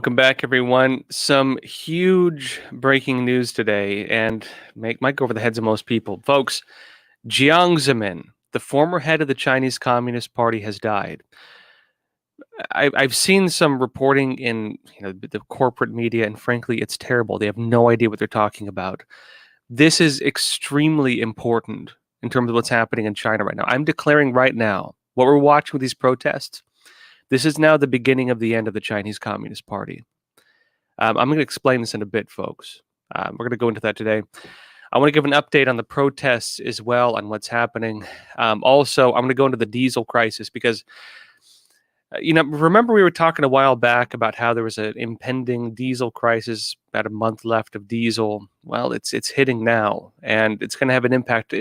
Welcome back, everyone. Some huge breaking news today, and might go over the heads of most people. Folks, Jiang Zemin, the former head of the Chinese Communist Party, has died. I've seen some reporting in the corporate media, and frankly, it's terrible. They have no idea what they're talking about. This is extremely important in terms of what's happening in China right now. I'm declaring right now, what we're watching with these protests, this is now the beginning of the end of the Chinese Communist Party. I'm going to explain this in a bit, folks. We're going to go into that today. I want to give an update on the protests as well, on what's happening. Also, I'm going to go into the diesel crisis because, remember we were talking a while back about how there was an impending diesel crisis, about a month left of diesel. Well, it's hitting now, and it's going to have an impact,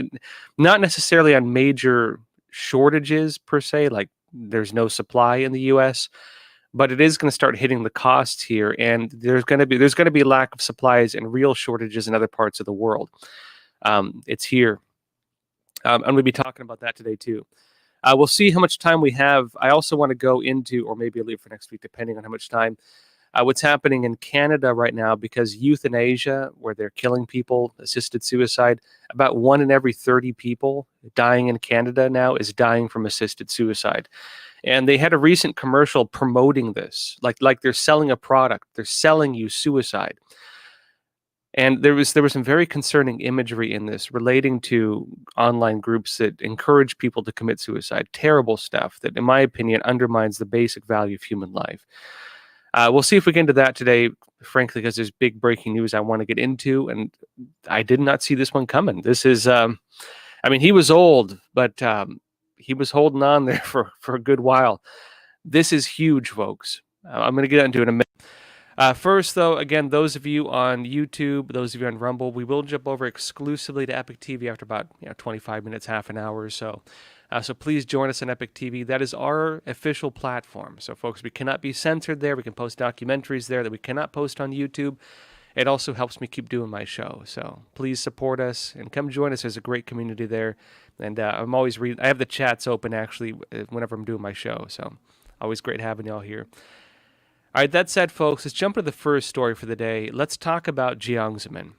not necessarily on major shortages per se, like there's no supply in the U.S., but it is going to start hitting the costs here, and there's going to be lack of supplies and real shortages in other parts of the world. It's here. I'm going to be talking about that today too. We'll see how much time we have. I also want to go into, or maybe I'll leave for next week, depending on how much time, what's happening in Canada right now, because euthanasia, where they're killing people, assisted suicide, about 1 in every 30 people dying in Canada now is dying from assisted suicide. And they had a recent commercial promoting this, like they're selling a product. They're selling you suicide. And there was some very concerning imagery in this relating to online groups that encourage people to commit suicide. Terrible stuff that, in my opinion, undermines the basic value of human life. We'll see if we get into that today, frankly, because there's big breaking news I want to get into, and I did not see this one coming. This is, he was old, but he was holding on there for a good while. This is huge, folks. I'm going to get into it in a minute. First, though, again, those of you on YouTube, those of you on Rumble, we will jump over exclusively to Epic TV after about 25 minutes, half an hour or so. So please join us on Epic TV. That is our official platform. So, folks, we cannot be censored there. We can post documentaries there that we cannot post on YouTube. It also helps me keep doing my show. So please support us and come join us. There's a great community there. And I'm always reading. I have the chats open, actually, whenever I'm doing my show. So always great having y'all here. All right, that said, folks, let's jump into the first story for the day. Let's talk about Jiang Zemin.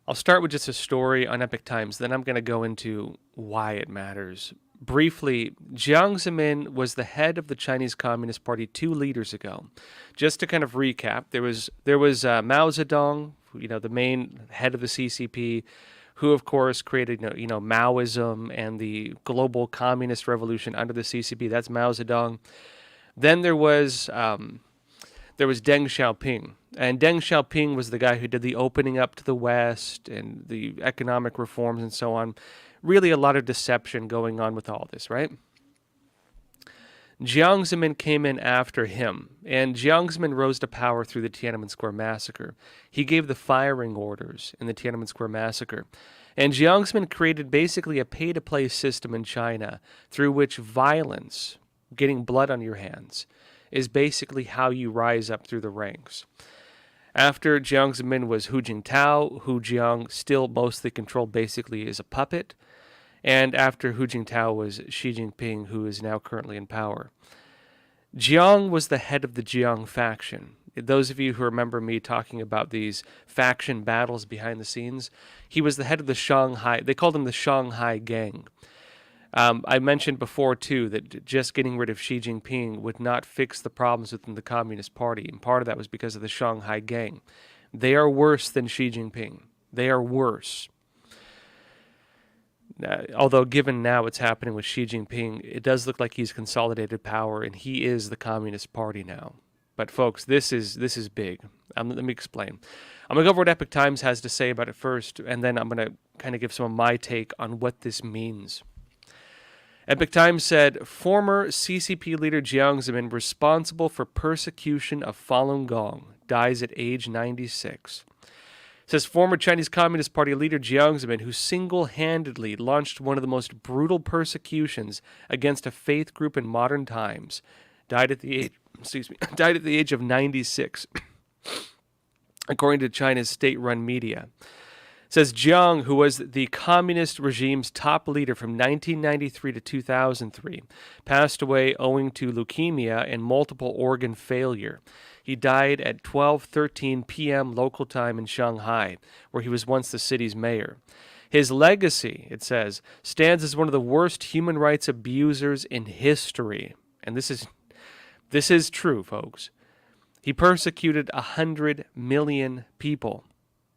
I'll start with just a story on Epic Times. Then I'm going to go into why it matters. Briefly, Jiang Zemin was the head of the Chinese Communist Party 2 leaders ago. Just to kind of recap, there was Mao Zedong, the main head of the CCP, who of course created Maoism and the global communist revolution under the CCP. That's Mao Zedong. Then there was Deng Xiaoping, and Deng Xiaoping was the guy who did the opening up to the West and the economic reforms and so on. Really a lot of deception going on with all this, right? Jiang Zemin came in after him, and Jiang Zemin rose to power through the Tiananmen Square massacre. He gave the firing orders in the Tiananmen Square massacre. And Jiang Zemin created basically a pay-to-play system in China through which violence, getting blood on your hands, is basically how you rise up through the ranks. After Jiang Zemin was Hu Jintao, who Jiang still mostly controlled basically as a puppet. And after Hu Jintao was Xi Jinping, who is now currently in power. Jiang was the head of the Jiang faction. Those of you who remember me talking about these faction battles behind the scenes, he was the head of the Shanghai, they called him the Shanghai Gang. I mentioned before, too, that just getting rid of Xi Jinping would not fix the problems within the Communist Party, and part of that was because of the Shanghai Gang. They are worse than Xi Jinping. They are worse. Although given now what's happening with Xi Jinping, it does look like he's consolidated power, and he is the Communist Party now. But folks, this is big. Let me explain. I'm going to go over what Epic Times has to say about it first, and then I'm going to kind of give some of my take on what this means. Epic Times said, former CCP leader Jiang Zemin, responsible for persecution of Falun Gong, dies at age 96. It says former Chinese Communist Party leader Jiang Zemin, who single-handedly launched one of the most brutal persecutions against a faith group in modern times, died at the age of 96, according to China's state-run media. says Jiang, who was the communist regime's top leader from 1993 to 2003, passed away owing to leukemia and multiple organ failure. He died at 12:13 p.m. local time in Shanghai, where he was once the city's mayor. His legacy, it says, stands as one of the worst human rights abusers in history. And this is true, folks. He persecuted 100 million people.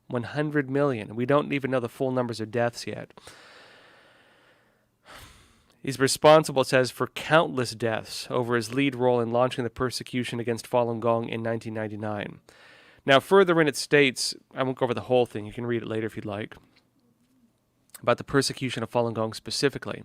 100 million. We don't even know the full numbers of deaths yet. He's responsible, it says, for countless deaths over his lead role in launching the persecution against Falun Gong in 1999. Now, further in it states, I won't go over the whole thing, you can read it later if you'd like, about the persecution of Falun Gong specifically.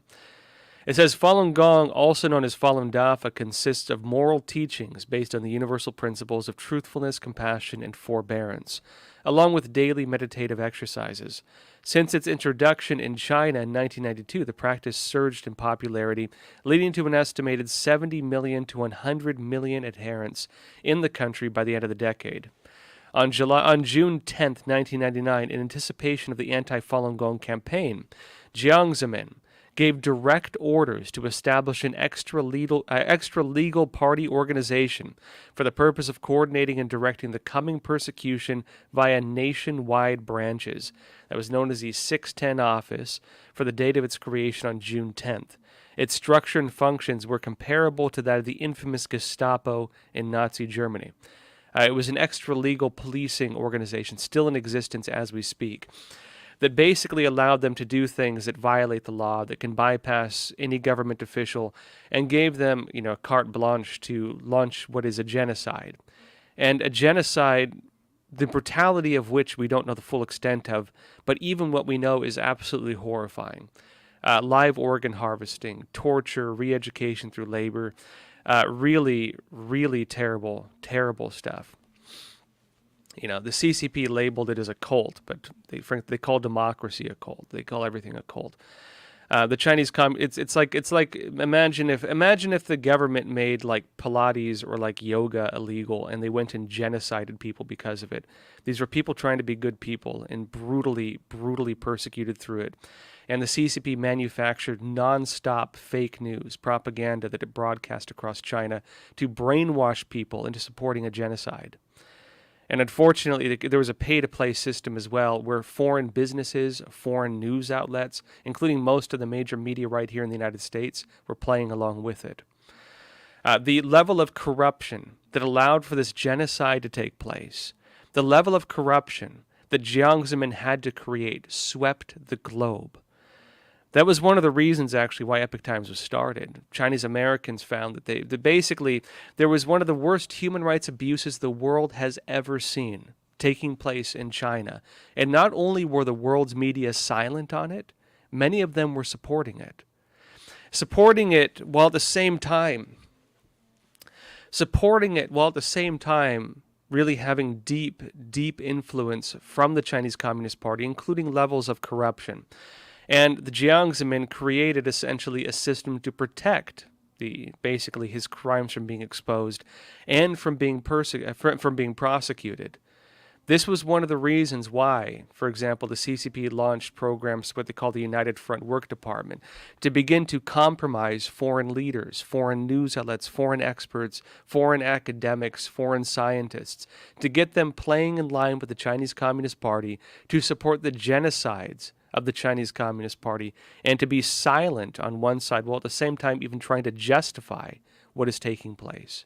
It says Falun Gong, also known as Falun Dafa, consists of moral teachings based on the universal principles of truthfulness, compassion, and forbearance, along with daily meditative exercises. Since its introduction in China in 1992, the practice surged in popularity, leading to an estimated 70 million to 100 million adherents in the country by the end of the decade. On June 10, 1999, in anticipation of the anti-Falun Gong campaign, Jiang Zemin gave direct orders to establish an extra-legal party organization for the purpose of coordinating and directing the coming persecution via nationwide branches. That was known as the 610 office for the date of its creation on June 10th. Its structure and functions were comparable to that of the infamous Gestapo in Nazi Germany. It was an extra-legal policing organization, still in existence as we speak, that basically allowed them to do things that violate the law, that can bypass any government official, and gave them, carte blanche to launch what is a genocide. And a genocide, the brutality of which we don't know the full extent of, but even what we know is absolutely horrifying. Live organ harvesting, torture, re-education through labor, really, really terrible, terrible stuff. The CCP labeled it as a cult, but they call democracy a cult. They call everything a cult. The Chinese it's like imagine if the government made like Pilates or like yoga illegal and they went and genocided people because of it. These were people trying to be good people and brutally persecuted through it. And the CCP manufactured nonstop fake news, propaganda that it broadcast across China to brainwash people into supporting a genocide. And unfortunately, there was a pay-to-play system as well, where foreign businesses, foreign news outlets, including most of the major media right here in the United States, were playing along with it. The level of corruption that allowed for this genocide to take place, the level of corruption that Jiang Zemin had to create, swept the globe. That was one of the reasons, actually, why Epoch Times was started. Chinese Americans found that basically there was one of the worst human rights abuses the world has ever seen taking place in China. And not only were the world's media silent on it, many of them were supporting it. Supporting it while at the same time really having deep influence from the Chinese Communist Party, including levels of corruption. And the Jiang Zemin created essentially a system to protect basically his crimes from being exposed and from being prosecuted. This was one of the reasons why, for example, the CCP launched programs, what they call the United Front Work Department, to begin to compromise foreign leaders, foreign news outlets, foreign experts, foreign academics, foreign scientists, to get them playing in line with the Chinese Communist Party to support the genocides of the Chinese Communist Party and to be silent on one side while at the same time even trying to justify what is taking place.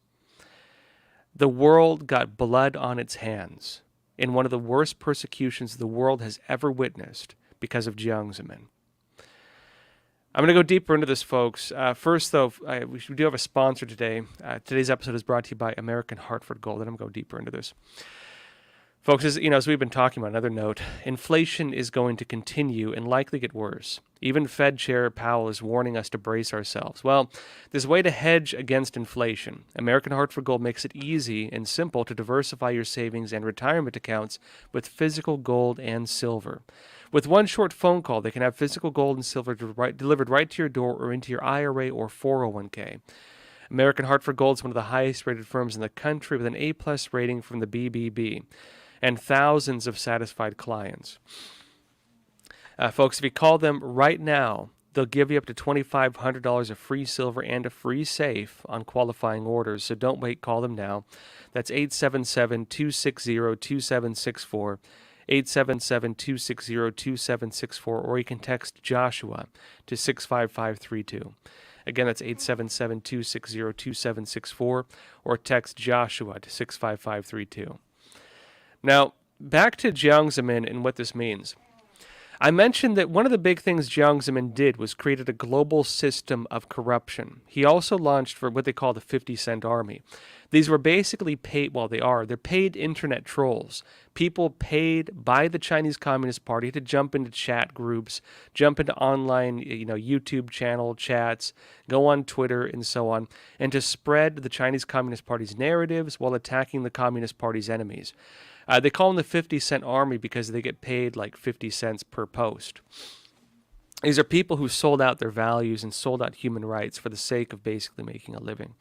The world got blood on its hands in one of the worst persecutions the world has ever witnessed because of Jiang Zemin. I'm going to go deeper into this, folks. First, though, we do have a sponsor today. Today's episode is brought to you by American Hartford Gold, and I'm going to go deeper into this. Folks, as we've been talking about, another note, inflation is going to continue and likely get worse. Even Fed Chair Powell is warning us to brace ourselves. Well, there's a way to hedge against inflation. American Hartford Gold makes it easy and simple to diversify your savings and retirement accounts with physical gold and silver. With one short phone call, they can have physical gold and silver delivered right to your door or into your IRA or 401k. American Hartford Gold is one of the highest rated firms in the country with an A+ rating from the BBB and thousands of satisfied clients. Folks, if you call them right now, they'll give you up to $2,500 of free silver and a free safe on qualifying orders. So don't wait, call them now. That's 877-260-2764, 877-260-2764, or you can text Joshua to 65532. Again, that's 877-260-2764, or text Joshua to 65532. Now, back to Jiang Zemin and what this means. I mentioned that one of the big things Jiang Zemin did was created a global system of corruption. He also launched for what they call the 50-cent army. These were basically paid, well, they're paid internet trolls. People paid by the Chinese Communist Party to jump into chat groups, jump into online, YouTube channel chats, go on Twitter and so on, and to spread the Chinese Communist Party's narratives while attacking the Communist Party's enemies. They call them the 50-cent army because they get paid like 50 cents per post. These are people who sold out their values and sold out human rights for the sake of basically making a living.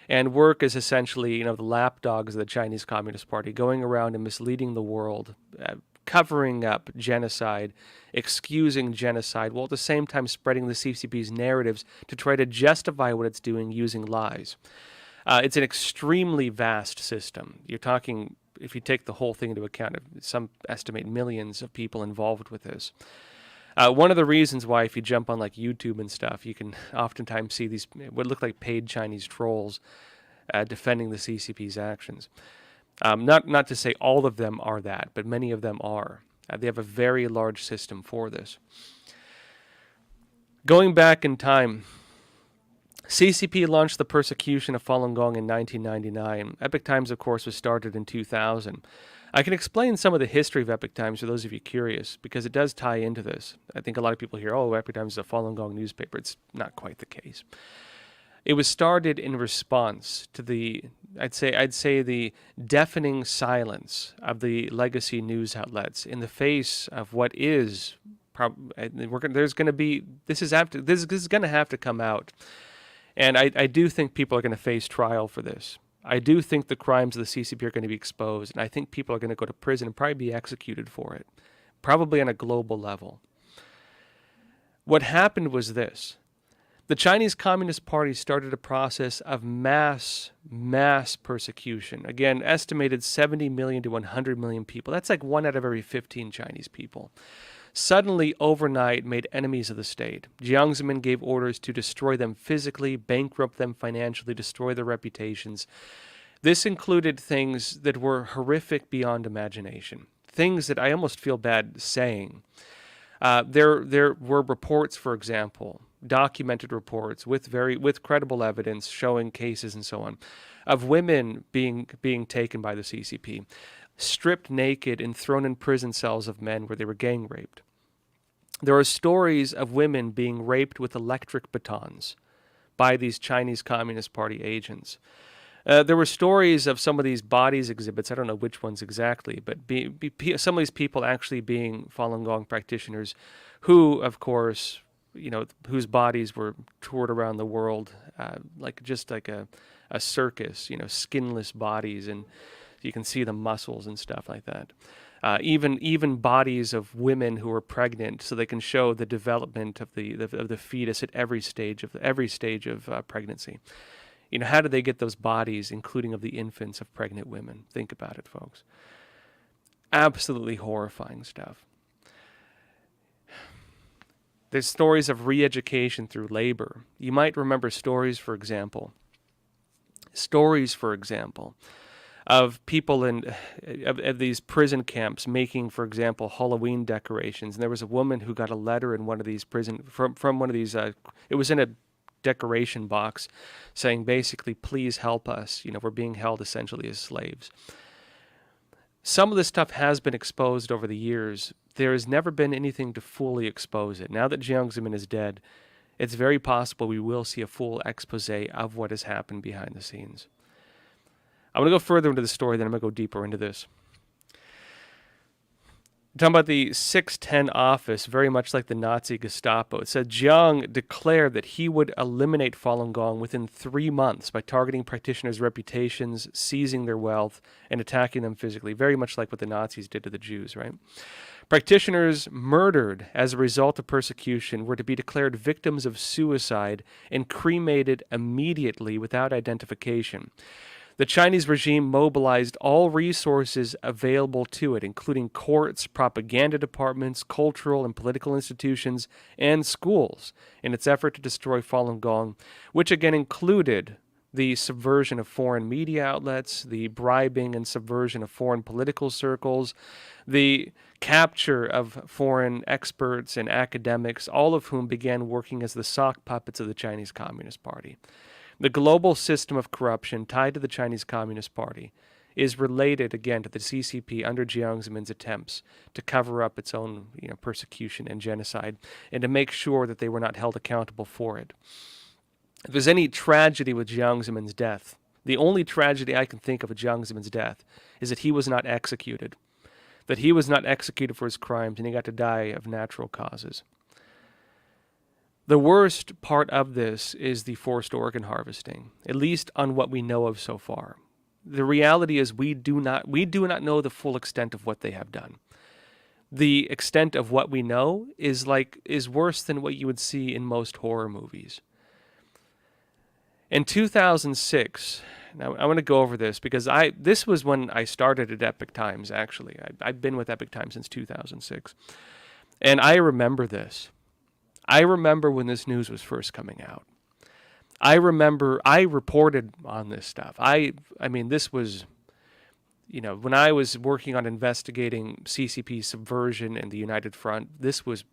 And work is essentially, the lapdogs of the Chinese Communist Party, going around and misleading the world, covering up genocide, excusing genocide, while at the same time spreading the CCP's narratives to try to justify what it's doing using lies. It's an extremely vast system. You're talking, if you take the whole thing into account, some estimate millions of people involved with this. One of the reasons why, if you jump on like YouTube and stuff, you can oftentimes see these what look like paid Chinese trolls defending the CCP's actions. Not to say all of them are that, but many of them are. They have a very large system for this. Going back in time, CCP launched the persecution of Falun Gong in 1999. Epoch Times, of course, was started in 2000. I can explain some of the history of Epoch Times for those of you curious, because it does tie into this. I think a lot of people hear, Epoch Times is a Falun Gong newspaper. It's not quite the case. It was started in response to I'd say the deafening silence of the legacy news outlets in the face of what is this is going to have to come out. And I do think people are going to face trial for this. I do think the crimes of the CCP are going to be exposed, and I think people are going to go to prison and probably be executed for it, probably on a global level. What happened was this. The Chinese Communist Party started a process of mass persecution. Again, estimated 70 million to 100 million people. That's like 1 out of every 15 Chinese people. Suddenly, overnight, made enemies of the state. Jiang Zemin gave orders to destroy them physically, bankrupt them financially, destroy their reputations. This included things that were horrific beyond imagination, things that I almost feel bad saying. There were reports, for example, documented reports with credible evidence showing cases and so on, of women being taken by the CCP, stripped naked and thrown in prison cells of men where they were gang raped. There are stories of women being raped with electric batons by these Chinese Communist Party agents. There were stories of some of these bodies exhibits, I don't know which ones exactly, but some of these people actually being Falun Gong practitioners who, of course, whose bodies were toured around the world like a circus, skinless bodies, and you can see the muscles and stuff like that. Even bodies of women who are pregnant, so they can show the development of the fetus at every stage of pregnancy. How did they get those bodies, including of the infants of pregnant women? Think about it, folks. Absolutely horrifying stuff. There's stories of re-education through labor. You might remember stories, for example, of people of these prison camps making, for example, Halloween decorations. And there was a woman who got a letter in one of these from one of these. It was in a decoration box, saying basically, "Please help us. We're being held essentially as slaves." Some of this stuff has been exposed over the years. There has never been anything to fully expose it. Now that Jiang Zemin is dead, it's very possible we will see a full expose of what has happened behind the scenes. I'm going to go further into the story, then I'm going to go deeper into this. Talking about the 610 office, very much like the Nazi Gestapo. It said Jiang declared that he would eliminate Falun Gong within 3 months by targeting practitioners' reputations, seizing their wealth, and attacking them physically, very much like what the Nazis did to the Jews, right? Practitioners murdered as a result of persecution were to be declared victims of suicide and cremated immediately without identification. The Chinese regime mobilized all resources available to it, including courts, propaganda departments, cultural and political institutions, and schools, in its effort to destroy Falun Gong, which again included the subversion of foreign media outlets, the bribing and subversion of foreign political circles, the capture of foreign experts and academics, all of whom began working as the sock puppets of the Chinese Communist Party. The global system of corruption tied to the Chinese Communist Party is related again to the CCP under Jiang Zemin's attempts to cover up its own persecution and genocide and to make sure that they were not held accountable for it. If there's any tragedy with Jiang Zemin's death, the only tragedy I can think of with Jiang Zemin's death is that he was not executed. That he was not executed for his crimes and he got to die of natural causes. The worst part of this is the forced organ harvesting, at least on what we know of so far. The reality is we do not know the full extent of what they have done. The extent of what we know is worse than what you would see in most horror movies. In 2006, now I want to go over this because this was when I started at Epoch Times, actually. I've been with Epoch Times since 2006. And I remember this. I remember when this news was first coming out. I remember I reported on this stuff. I mean, this was, when I was working on investigating CCP subversion and the United Front, this was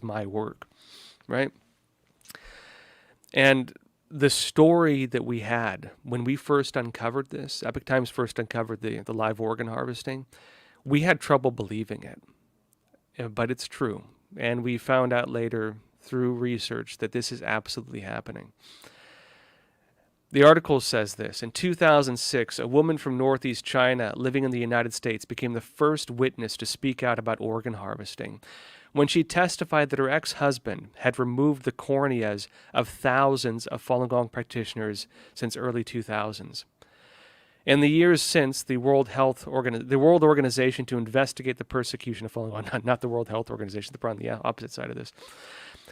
my work, right? And the story that we had when we first uncovered this, Epoch Times first uncovered the live organ harvesting, we had trouble believing it, but it's true. And we found out later through research that this is absolutely happening. The article says this: in 2006, a woman from northeast China living in the United States became the first witness to speak out about organ harvesting when she testified that her ex-husband had removed the corneas of thousands of Falun Gong practitioners since early 2000s. In the years since, the World Organization to investigate the persecution of Falun Gong, not the World Health Organization, they're on the opposite side of this,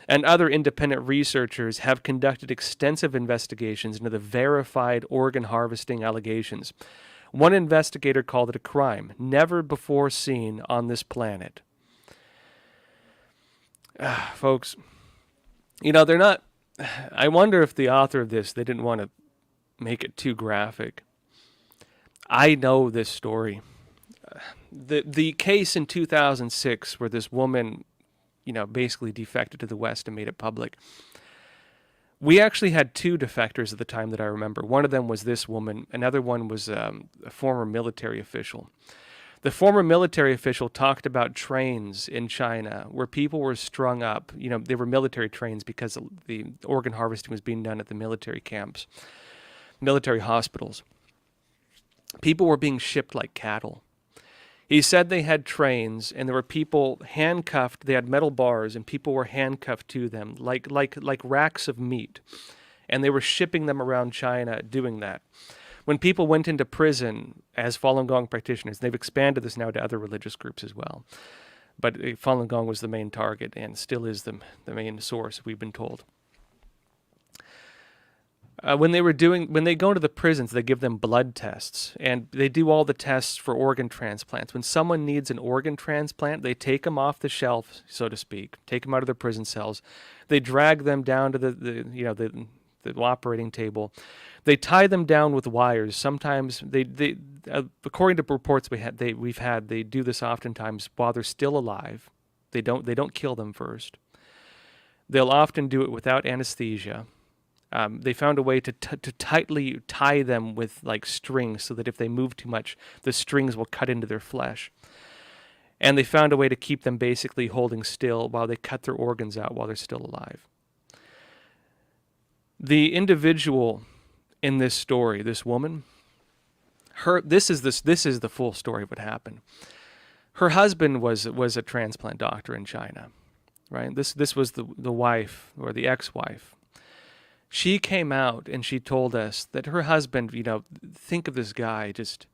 and other independent researchers have conducted extensive investigations into the verified organ harvesting allegations. One investigator called it a crime never before seen on this planet. Folks, they're not... I wonder if the author of this, they didn't want to make it too graphic. I know this story. The case in 2006 where this woman basically defected to the West and made it public. We actually had two defectors at the time that I remember. One of them was this woman. Another one was a former military official. The former military official talked about trains in China where people were strung up. They were military trains because the organ harvesting was being done at the military camps, military hospitals. People were being shipped like cattle. He said they had trains and there were people handcuffed. They had metal bars and people were handcuffed to them like racks of meat. And they were shipping them around China doing that. When people went into prison as Falun Gong practitioners, they've expanded this now to other religious groups as well. But Falun Gong was the main target and still is the main source, we've been told. When they go into the prisons, they give them blood tests, and they do all the tests for organ transplants. When someone needs an organ transplant, they take them off the shelf, so to speak, take them out of their prison cells. They drag them down to the operating table. They tie them down with wires. Sometimes they according to reports we've had, they do this oftentimes while they're still alive. They don't kill them first. They'll often do it without anesthesia. They found a way to tightly tie them with strings so that if they move too much, the strings will cut into their flesh. And they found a way to keep them basically holding still while they cut their organs out while they're still alive. The individual in this story, this woman, this is the full story of what happened. Her husband was a transplant doctor in China, right? This was the wife or the ex-wife. She came out and she told us that her husband, think of this guy just,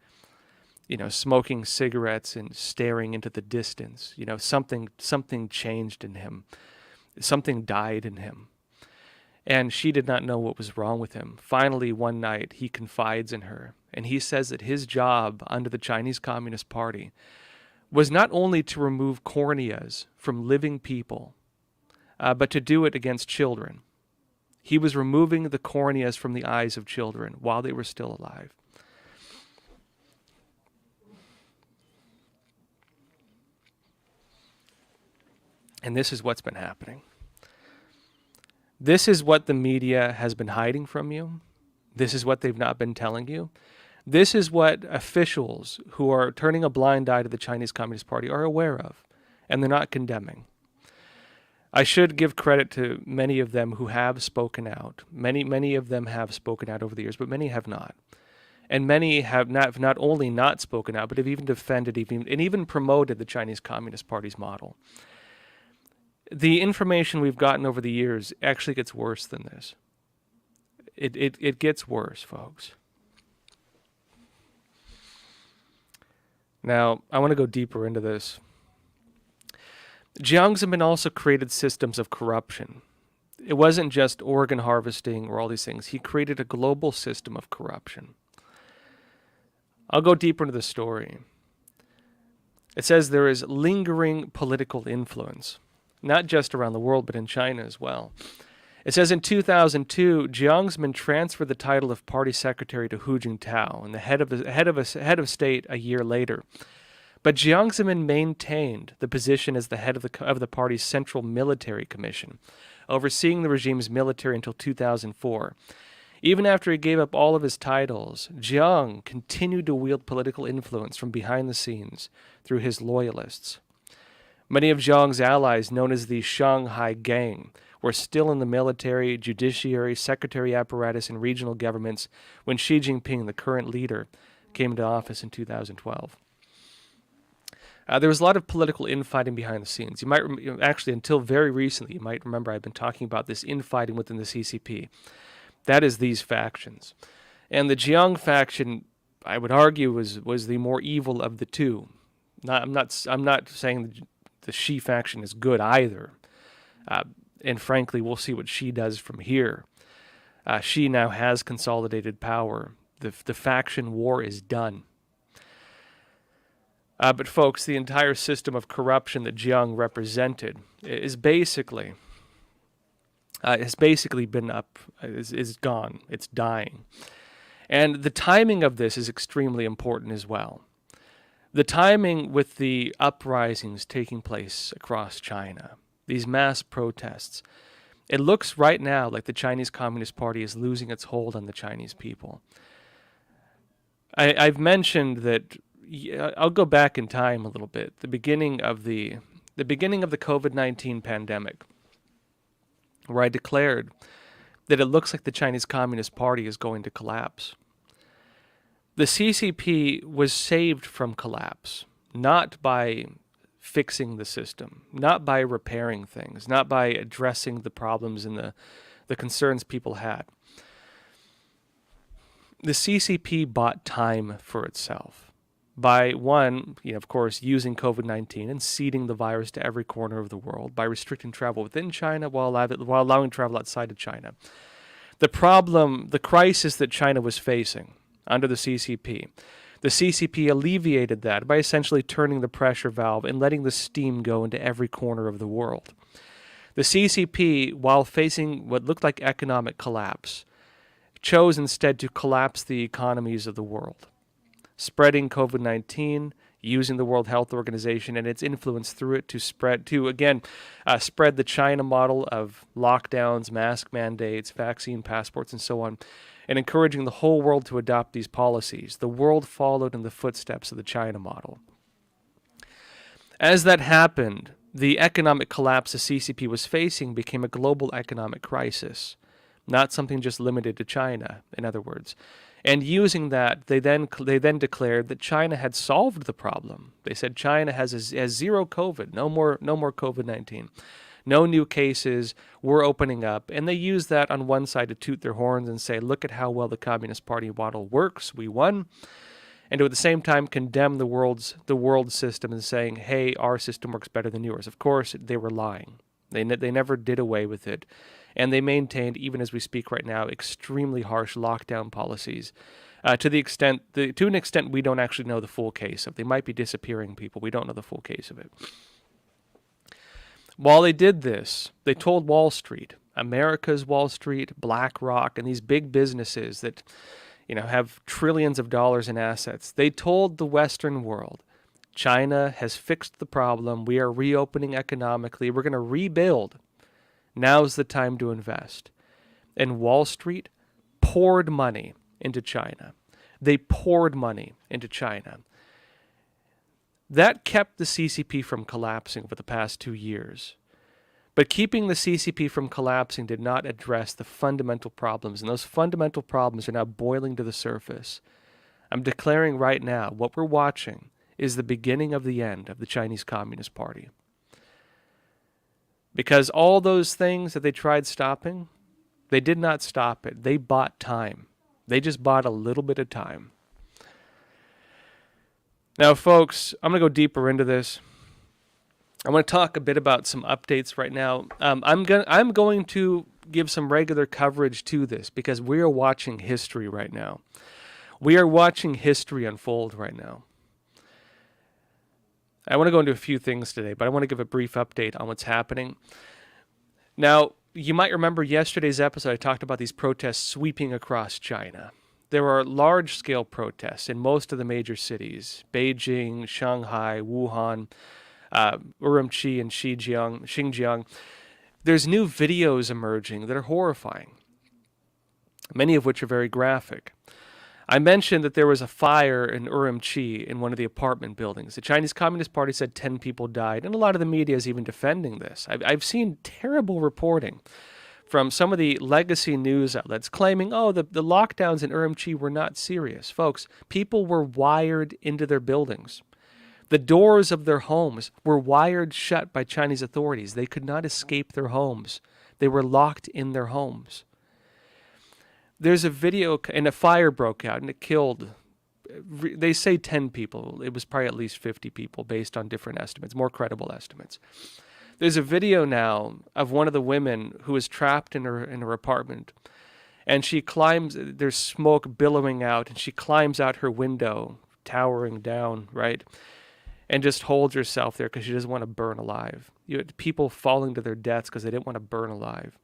smoking cigarettes and staring into the distance. Something changed in him. Something died in him. And she did not know what was wrong with him. Finally, one night, he confides in her, and he says that his job under the Chinese Communist Party was not only to remove corneas from living people, but to do it against children. He was removing the corneas from the eyes of children while they were still alive. And this is what's been happening. This is what the media has been hiding from you. This is what they've not been telling you. This is what officials who are turning a blind eye to the Chinese Communist Party are aware of, and they're not condemning. I should give credit to many of them who have spoken out. Many of them have spoken out over the years, but many have not. And many have not only not spoken out, but have even defended and even promoted the Chinese Communist Party's model. The information we've gotten over the years actually gets worse than this. It gets worse, folks. Now, I want to go deeper into this. Jiang Zemin also created systems of corruption. It wasn't just organ harvesting or all these things. He created a global system of corruption. I'll go deeper into the story. It says there is lingering political influence, not just around the world, but in China as well. It says in 2002, Jiang Zemin transferred the title of party secretary to Hu Jintao, and the head of state a year later. But Jiang Zemin maintained the position as the head of the party's Central Military Commission, overseeing the regime's military until 2004. Even after he gave up all of his titles, Jiang continued to wield political influence from behind the scenes through his loyalists. Many of Jiang's allies, known as the Shanghai Gang, were still in the military, judiciary, secretary apparatus, and regional governments when Xi Jinping, the current leader, came into office in 2012. There was a lot of political infighting behind the scenes. You might actually, until very recently, you might remember I've been talking about this infighting within the CCP. That is these factions. And the Jiang faction, I would argue, was the more evil of the two. I'm not saying the Xi faction is good either. And frankly, we'll see what Xi does from here. Xi now has consolidated power. The faction war is done. But folks, the entire system of corruption that Jiang represented has basically been is gone. It's dying. And the timing of this is extremely important as well. The timing with the uprisings taking place across China, these mass protests, it looks right now like the Chinese Communist Party is losing its hold on the Chinese people. I've mentioned that. I'll go back in time a little bit. The beginning of the COVID-19 pandemic, where I declared that it looks like the Chinese Communist Party is going to collapse. The CCP was saved from collapse, not by fixing the system, not by repairing things, not by addressing the problems and the concerns people had. The CCP bought time for itself by, one, of course, using COVID-19 and seeding the virus to every corner of the world, by restricting travel within China while allowing travel outside of China. The crisis that China was facing under the CCP alleviated that by essentially turning the pressure valve and letting the steam go into every corner of the world. The CCP, while facing what looked like economic collapse, chose instead to collapse the economies of the world, spreading COVID-19, using the World Health Organization and its influence through it to spread the China model of lockdowns, mask mandates, vaccine passports, and so on, and encouraging the whole world to adopt these policies. The world followed in the footsteps of the China model. As that happened, the economic collapse the CCP was facing became a global economic crisis, not something just limited to China, in other words. And using that, they then declared that China had solved the problem. They said China has zero COVID, no more COVID-19, no new cases. We're opening up, and they use that on one side to toot their horns and say, "Look at how well the Communist Party model works. We won." And to at the same time condemn the world system and saying, "Hey, our system works better than yours." Of course, they were lying. They never did away with it. And they maintained, even as we speak right now, extremely harsh lockdown policies. To an extent, we don't actually know the full case of. They might be disappearing people. We don't know the full case of it. While they did this, they told Wall Street, America's Wall Street, BlackRock, and these big businesses that, have trillions of dollars in assets. They told the Western world, China has fixed the problem. We are reopening economically. We're going to rebuild. Now's the time to invest. And Wall Street poured money into China. They poured money into China. That kept the CCP from collapsing over the past 2 years. But keeping the CCP from collapsing did not address the fundamental problems, and those fundamental problems are now boiling to the surface. I'm declaring right now, what we're watching is the beginning of the end of the Chinese Communist Party. Because all those things that they tried stopping, they did not stop it. They bought time. They just bought a little bit of time. Now, folks, I'm going to go deeper into this. I want to talk a bit about some updates right now. I'm going to give some regular coverage to this because we are watching history right now. We are watching history unfold right now. I want to go into a few things today, but I want to give a brief update on what's happening. Now, you might remember yesterday's episode, I talked about these protests sweeping across China. There are large-scale protests in most of the major cities, Beijing, Shanghai, Wuhan, Urumqi, and Xinjiang. There's new videos emerging that are horrifying, many of which are very graphic. I mentioned that there was a fire in Urumqi in one of the apartment buildings. The Chinese Communist Party said 10 people died, and a lot of the media is even defending this. I've seen terrible reporting from some of the legacy news outlets claiming, the lockdowns in Urumqi were not serious. Folks, people were wired into their buildings. The doors of their homes were wired shut by Chinese authorities. They could not escape their homes. They were locked in their homes. There's a video, and a fire broke out, and it killed, they say 10 people. It was probably at least 50 people based on different estimates, more credible estimates. There's a video now of one of the women who is trapped in her apartment, and she climbs, there's smoke billowing out, and she climbs out her window, towering down, right? And just holds herself there because she doesn't want to burn alive. You had people falling to their deaths because they didn't want to burn alive.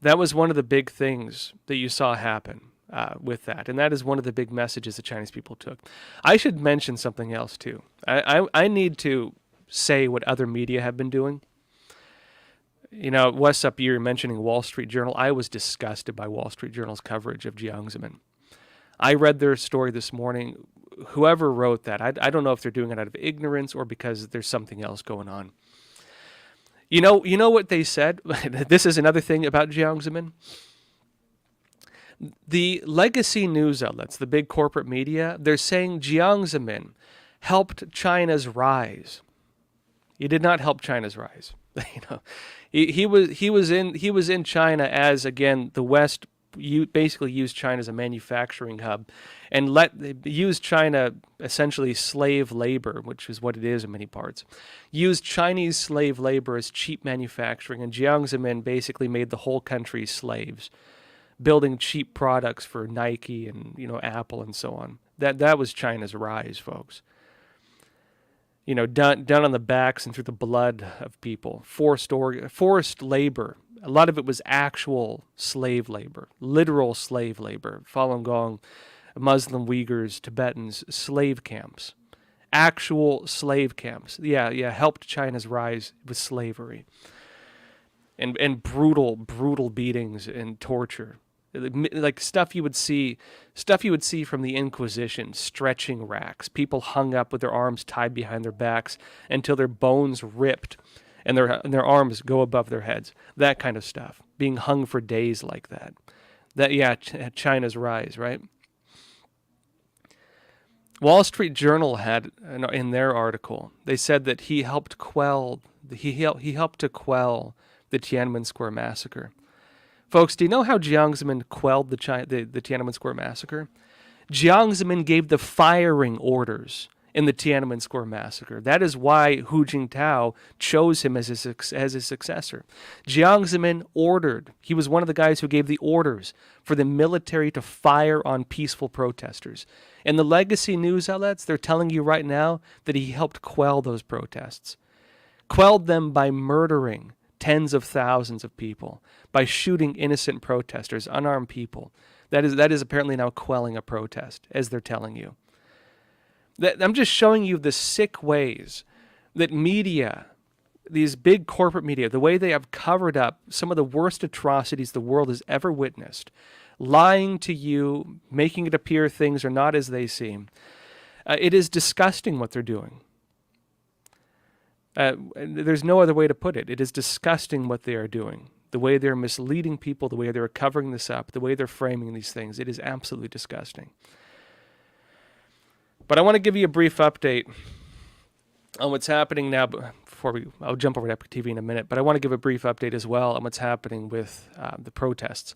That was one of the big things that you saw happen with that. And that is one of the big messages the Chinese people took. I should mention something else, too. I need to say what other media have been doing. What's up, you're mentioning Wall Street Journal. I was disgusted by Wall Street Journal's coverage of Jiang Zemin. I read their story this morning. Whoever wrote that, I don't know if they're doing it out of ignorance or because there's something else going on. You know what they said? This is another thing about Jiang Zemin. The legacy news outlets, the big corporate media, they're saying Jiang Zemin helped China's rise. He did not help China's rise. He was in China as, again, the West basically used China as a manufacturing hub and used China essentially slave labor, which is what it is in many parts. Used Chinese slave labor as cheap manufacturing, and Jiang Zemin basically made the whole country slaves, building cheap products for Nike and Apple and so on. That was China's rise, folks. Done on the backs and through the blood of people, forced labor. A lot of it was actual slave labor, literal slave labor, Falun Gong, Muslim Uyghurs, Tibetans, slave camps, actual slave camps. Yeah, helped China's rise with slavery and brutal beatings and torture. Like stuff you would see from the Inquisition, stretching racks, people hung up with their arms tied behind their backs until their bones ripped and their arms go above their heads. That kind of stuff, being hung for days like that. China's rise, right? Wall Street Journal had in their article, they said that he helped to quell the Tiananmen Square massacre. Folks, do you know how Jiang Zemin quelled the Tiananmen Square massacre? Jiang Zemin gave the firing orders in the Tiananmen Square massacre. That is why Hu Jintao chose him as his successor. Jiang Zemin he was one of the guys who gave the orders for the military to fire on peaceful protesters. And the legacy news outlets, they're telling you right now that he helped quell those protests. Quelled them by murdering tens of thousands of people, by shooting innocent protesters, unarmed people. That is apparently now quelling a protest, as they're telling you. I'm just showing you the sick ways that media, these big corporate media, the way they have covered up some of the worst atrocities the world has ever witnessed, lying to you, making it appear things are not as they seem. It is disgusting what they're doing. There's no other way to put it. It is disgusting what they are doing. The way they're misleading people, the way they're covering this up, the way they're framing these things. It is absolutely disgusting. But I want to give you a brief update on what's happening now. I'll jump over to Epic TV in a minute, but I want to give a brief update as well on what's happening with the protests.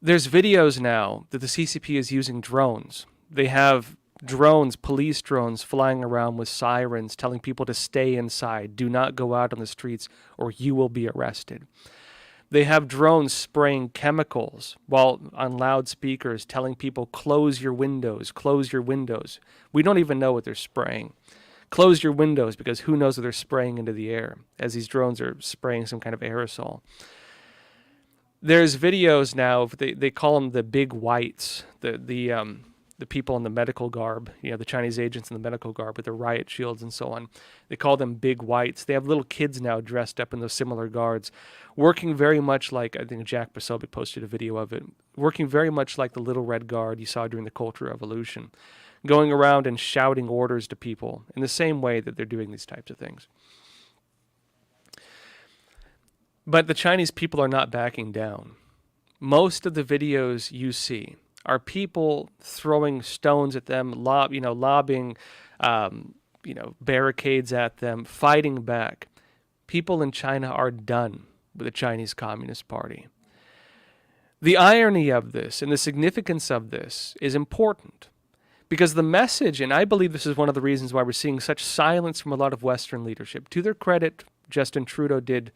There's videos now that the CCP is using drones. They have drones, police drones, flying around with sirens telling people to stay inside, do not go out on the streets, or you will be arrested. They have drones spraying chemicals while on loudspeakers telling people, close your windows, close your windows. We don't even know what they're spraying. Close your windows, because who knows what they're spraying into the air as these drones are spraying some kind of aerosol. There's videos now, they call them the big whites, the people in the medical garb, the Chinese agents in the medical garb with their riot shields and so on. They call them big whites. They have little kids now dressed up in those similar guards, working very much like, I think Jack Posobiec posted a video of it, working very much like the Little Red Guard you saw during the Cultural Revolution, going around and shouting orders to people in the same way that they're doing these types of things. But the Chinese people are not backing down. Most of the videos you see are people throwing stones at them, lobbing, barricades at them, fighting back. People in China are done with the Chinese Communist Party. The irony of this and the significance of this is important because the message, and I believe this is one of the reasons why we're seeing such silence from a lot of Western leadership. To their credit, Justin Trudeau did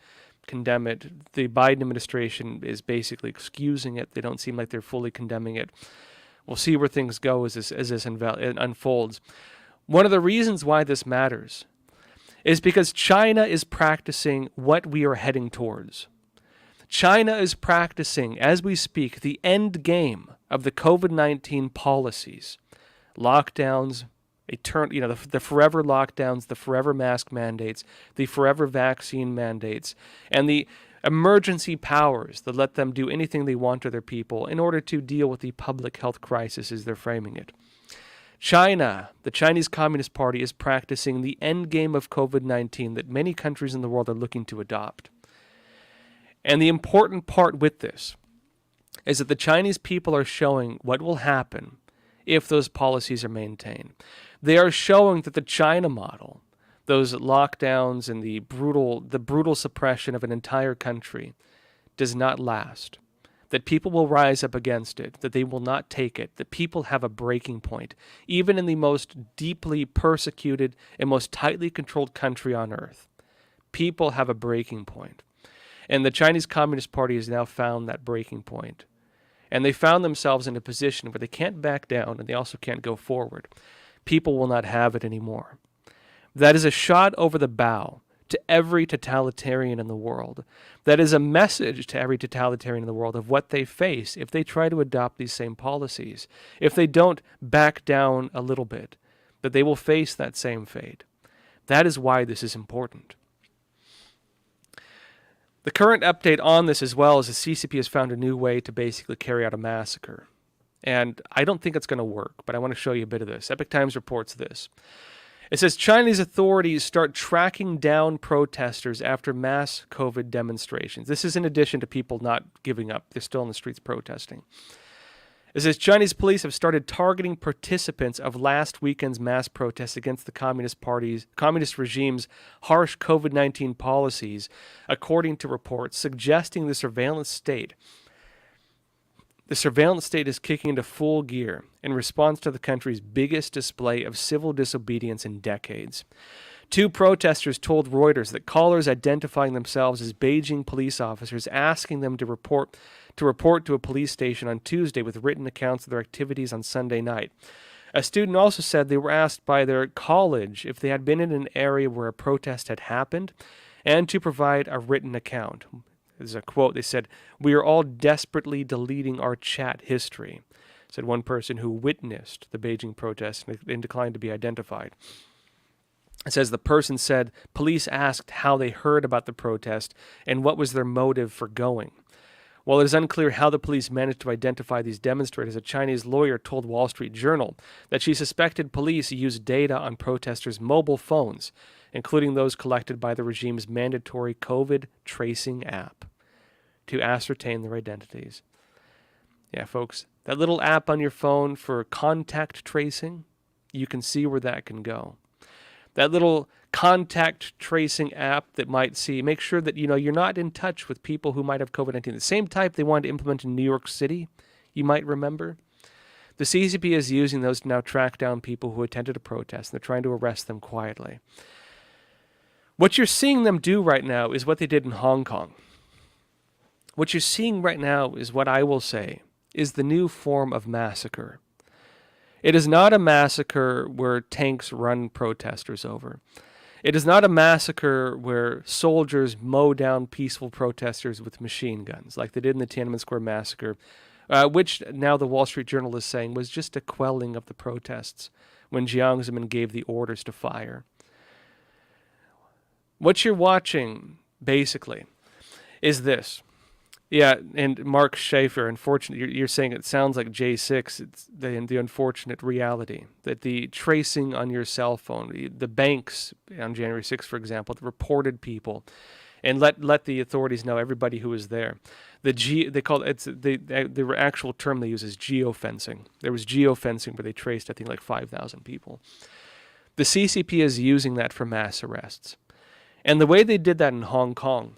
condemn it. The Biden administration is basically excusing it. They don't seem like they're fully condemning it. We'll see where things go as this unfolds. One of the reasons why this matters is because China is practicing what we are heading towards. China is practicing, as we speak, the end game of the COVID-19 policies. Lockdowns, the forever lockdowns, the forever mask mandates, the forever vaccine mandates, and the emergency powers that let them do anything they want to their people in order to deal with the public health crisis as they're framing it. China, the Chinese Communist Party, is practicing the end game of COVID-19 that many countries in the world are looking to adopt. And the important part with this is that the Chinese people are showing what will happen if those policies are maintained. They are showing that the China model, those lockdowns and the brutal suppression of an entire country, does not last. That people will rise up against it, that they will not take it, that people have a breaking point. Even in the most deeply persecuted and most tightly controlled country on earth, people have a breaking point. And the Chinese Communist Party has now found that breaking point. And they found themselves in a position where they can't back down and they also can't go forward. People will not have it anymore. That is a shot over the bow to every totalitarian in the world. That is a message to every totalitarian in the world of what they face if they try to adopt these same policies. If they don't back down a little bit, that they will face that same fate. That is why this is important. The current update on this as well is the CCP has found a new way to basically carry out a massacre. And I don't think it's going to work, but I want to show you a bit of this. Epoch Times reports this. It says Chinese authorities start tracking down protesters after mass COVID demonstrations. This is in addition to people not giving up. They're still in the streets protesting. It says Chinese police have started targeting participants of last weekend's mass protests against the communist regime's harsh COVID-19 policies, according to reports suggesting the surveillance state is kicking into full gear in response to the country's biggest display of civil disobedience in decades. Two protesters told Reuters that callers identifying themselves as Beijing police officers asking them to report to a police station on Tuesday with written accounts of their activities on Sunday night. A student also said they were asked by their college if they had been in an area where a protest had happened and to provide a written account. There's a quote. They said, "We are all desperately deleting our chat history," said one person who witnessed the Beijing protest and declined to be identified. It says the person said police asked how they heard about the protest and what was their motive for going. While it is unclear how the police managed to identify these demonstrators, a Chinese lawyer told Wall Street Journal that she suspected police used data on protesters' mobile phones, including those collected by the regime's mandatory COVID tracing app, to ascertain their identities. Yeah, folks, that little app on your phone for contact tracing, you can see where that can go. That little contact tracing app that might make sure that you're not in touch with people who might have COVID-19. The same type they wanted to implement in New York City, you might remember. The CCP is using those to now track down people who attended a protest, and they're trying to arrest them quietly. What you're seeing them do right now is what they did in Hong Kong. What you're seeing right now is what I will say is the new form of massacre. It is not a massacre where tanks run protesters over. It is not a massacre where soldiers mow down peaceful protesters with machine guns, like they did in the Tiananmen Square massacre, which now the Wall Street Journal is saying was just a quelling of the protests when Jiang Zemin gave the orders to fire. What you're watching, basically, is this. Yeah, and Mark Schaefer, unfortunately, you're saying it sounds like J6. It's the unfortunate reality that the tracing on your cell phone, the banks on January 6th, for example, that reported people, and let the authorities know everybody who was there. They call it the actual term they use is geofencing. There was geofencing where they traced, I think, like 5,000 people. The CCP is using that for mass arrests, and the way they did that in Hong Kong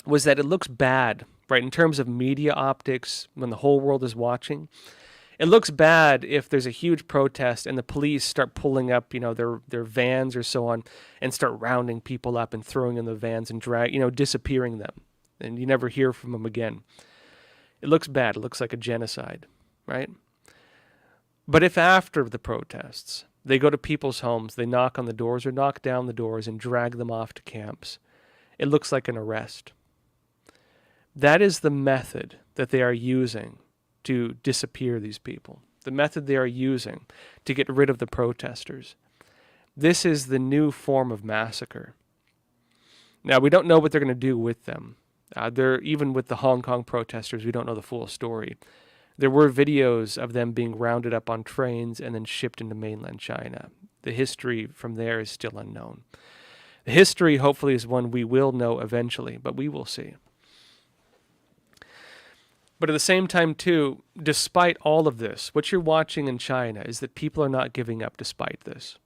was that it looks bad, right, in terms of media optics when the whole world is watching. It looks bad if there's a huge protest and the police start pulling up, their vans or so on, and start rounding people up and throwing in the vans and disappearing them, and you never hear from them again. It looks bad. It looks like a genocide, right? But if after the protests they go to people's homes, they knock on the doors or knock down the doors and drag them off to camps, it looks like an arrest. That is the method that they are using to disappear these people, the method they are using to get rid of the protesters. This is the new form of massacre. Now, we don't know what they're going to do with them. Even with the Hong Kong protesters, we don't know the full story. There were videos of them being rounded up on trains and then shipped into mainland China. The history from there is still unknown. The history, hopefully, is one we will know eventually, but we will see. But at the same time, too, despite all of this, what you're watching in China is that people are not giving up despite this.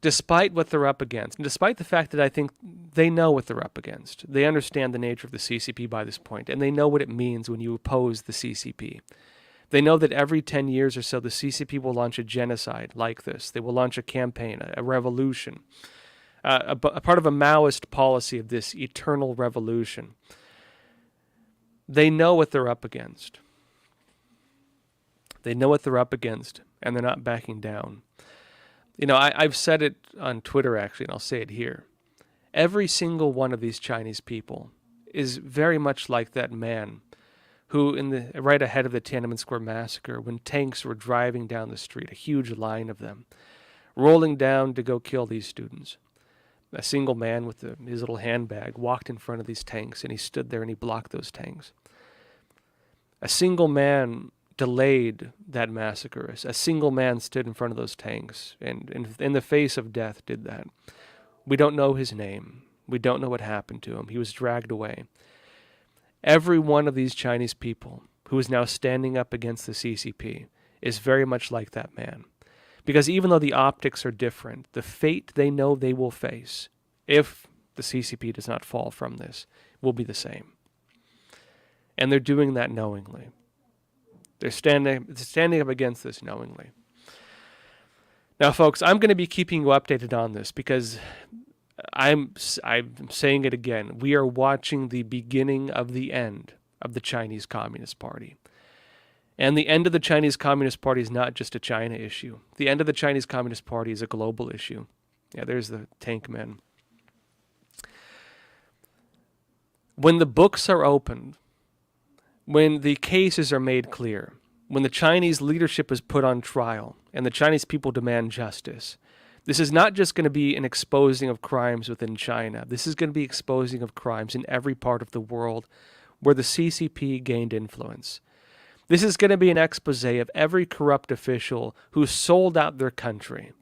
Despite what they're up against, and despite the fact that I think they know what they're up against. They understand the nature of the CCP by this point, and they know what it means when you oppose the CCP. They know that every 10 years or so, the CCP will launch a genocide like this. They will launch a campaign, a revolution, a part of a Maoist policy of this eternal revolution. They know what they're up against. They know what they're up against, and they're not backing down. I've said it on Twitter, actually, and I'll say it here. Every single one of these Chinese people is very much like that man who, right ahead of the Tiananmen Square massacre, when tanks were driving down the street, a huge line of them, rolling down to go kill these students. A single man with his little handbag walked in front of these tanks, and he stood there and he blocked those tanks. A single man delayed that massacre. A single man stood in front of those tanks and in the face of death did that. We don't know his name. We don't know what happened to him. He was dragged away. Every one of these Chinese people who is now standing up against the CCP is very much like that man. Because even though the optics are different, the fate they know they will face, if the CCP does not fall from this, will be the same. And they're doing that knowingly. They're standing up against this knowingly. Now, folks, I'm going to be keeping you updated on this because I'm saying it again. We are watching the beginning of the end of the Chinese Communist Party. And the end of the Chinese Communist Party is not just a China issue. The end of the Chinese Communist Party is a global issue. Yeah, there's the tank men. When the books are opened, when the cases are made clear, when the Chinese leadership is put on trial and the Chinese people demand justice, this is not just going to be an exposing of crimes within China. This is going to be exposing of crimes in every part of the world where the CCP gained influence. This is going to be an expose of every corrupt official who sold out their country,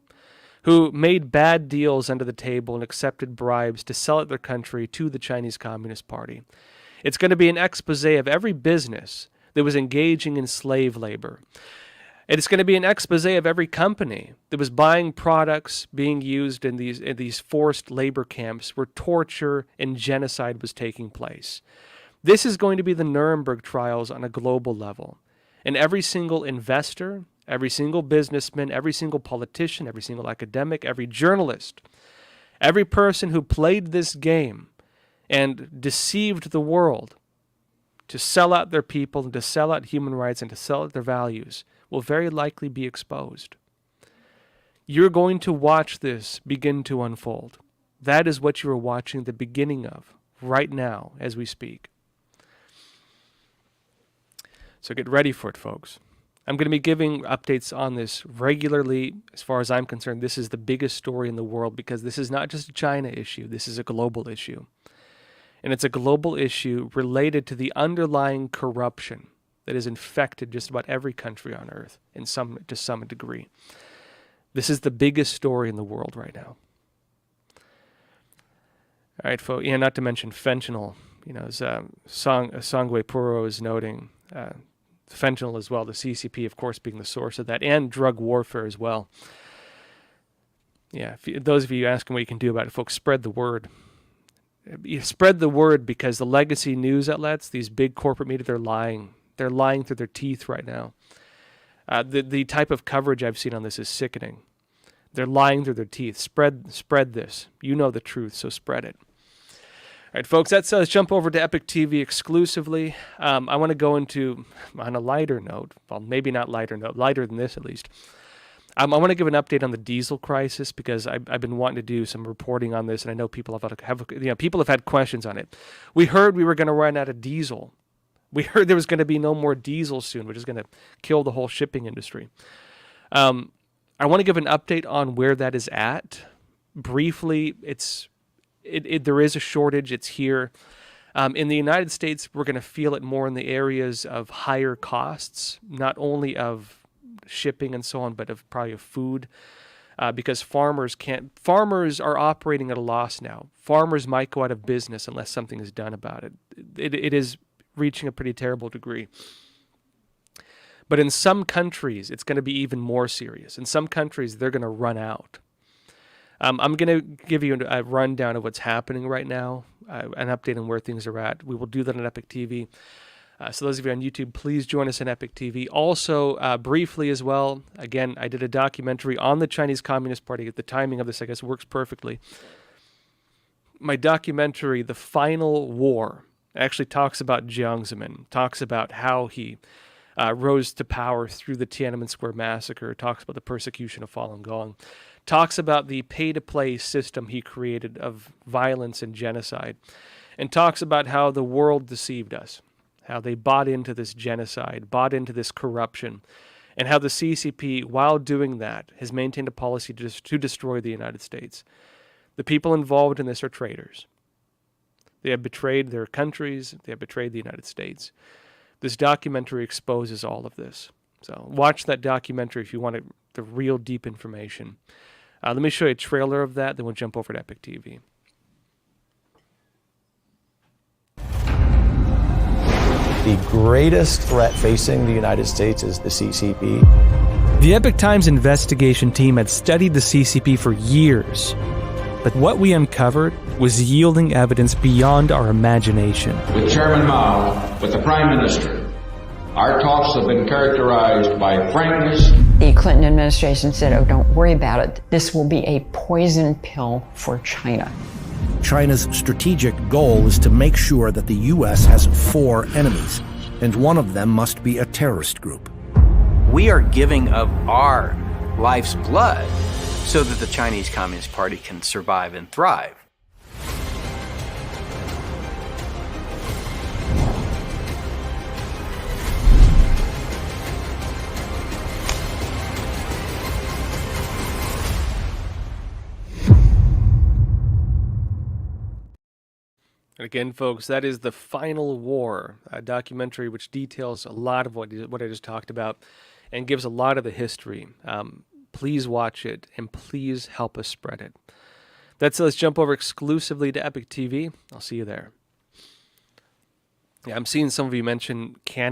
who made bad deals under the table and accepted bribes to sell out their country to the Chinese Communist Party. It's going to be an expose of every business that was engaging in slave labor. It's going to be an expose of every company that was buying products being used in these forced labor camps where torture and genocide was taking place. This is going to be the Nuremberg trials on a global level. And every single investor, every single businessman, every single politician, every single academic, every journalist, every person who played this game and deceived the world to sell out their people and to sell out human rights and to sell out their values will very likely be exposed. You're going to watch this begin to unfold. That is what you are watching the beginning of right now as we speak. So get ready for it, folks. I'm going to be giving updates on this regularly. As far as I'm concerned, this is the biggest story in the world because this is not just a China issue. This is a global issue. And it's a global issue related to the underlying corruption that has infected just about every country on earth to some degree. This is the biggest story in the world right now. All right, folks. Yeah, not to mention fentanyl. As Songwei Puro is noting, fentanyl as well, the CCP, of course, being the source of that, and drug warfare as well. Yeah, those of you asking what you can do about it, folks, spread the word. You spread the word because the legacy news outlets, these big corporate media, they're lying. They're lying through their teeth right now. The type of coverage I've seen on this is sickening. They're lying through their teeth. Spread this. You know the truth, so spread it. All right, folks, let's jump over to Epic TV exclusively. I want to go into, on a lighter note, well, maybe not lighter note, lighter than this at least. I want to give an update on the diesel crisis because I've been wanting to do some reporting on this, and I know people have had questions on it. We heard we were going to run out of diesel. We heard there was going to be no more diesel soon, which is going to kill the whole shipping industry. I want to give an update on where that is at. Briefly, there is a shortage. It's here. In the United States, we're going to feel it more in the areas of higher costs, not only of shipping and so on, but probably of food, because farmers are operating at a loss now. Farmers might go out of business unless something is done about it. It is reaching a pretty terrible degree. But in some countries, it's going to be even more serious. In some countries, they're going to run out. I'm going to give you a rundown of what's happening right now, an update on where things are at. We will do that on Epic TV. So those of you on YouTube, please join us on Epic TV. Also, briefly as well, again, I did a documentary on the Chinese Communist Party. The timing of this, I guess, works perfectly. My documentary, The Final War, actually talks about Jiang, talks about how he rose to power through the Tiananmen Square massacre, talks about the persecution of Falun Gong, talks about the pay-to-play system he created of violence and genocide, and talks about how the world deceived us, how they bought into this genocide, bought into this corruption, and how the CCP, while doing that, has maintained a policy to destroy the United States. The people involved in this are traitors. They have betrayed their countries. They have betrayed the United States. This documentary exposes all of this. So watch that documentary if you want the real deep information. Let me show you a trailer of that, then we'll jump over to Epic TV. The greatest threat facing the United States is the CCP. The Epoch Times investigation team had studied the CCP for years, but what we uncovered was yielding evidence beyond our imagination. With Chairman Mao, with the Prime Minister, our talks have been characterized by frankness. The Clinton administration said, oh, don't worry about it. This will be a poison pill for China. China's strategic goal is to make sure that the U.S. has 4 enemies, and one of them must be a terrorist group. We are giving of our life's blood so that the Chinese Communist Party can survive and thrive. And again, folks, that is The Final War, a documentary which details a lot of what I just talked about and gives a lot of the history. Please watch it, and please help us spread it. That's it. Let's jump over exclusively to Epic TV. I'll see you there. Yeah, I'm seeing some of you mention Canada.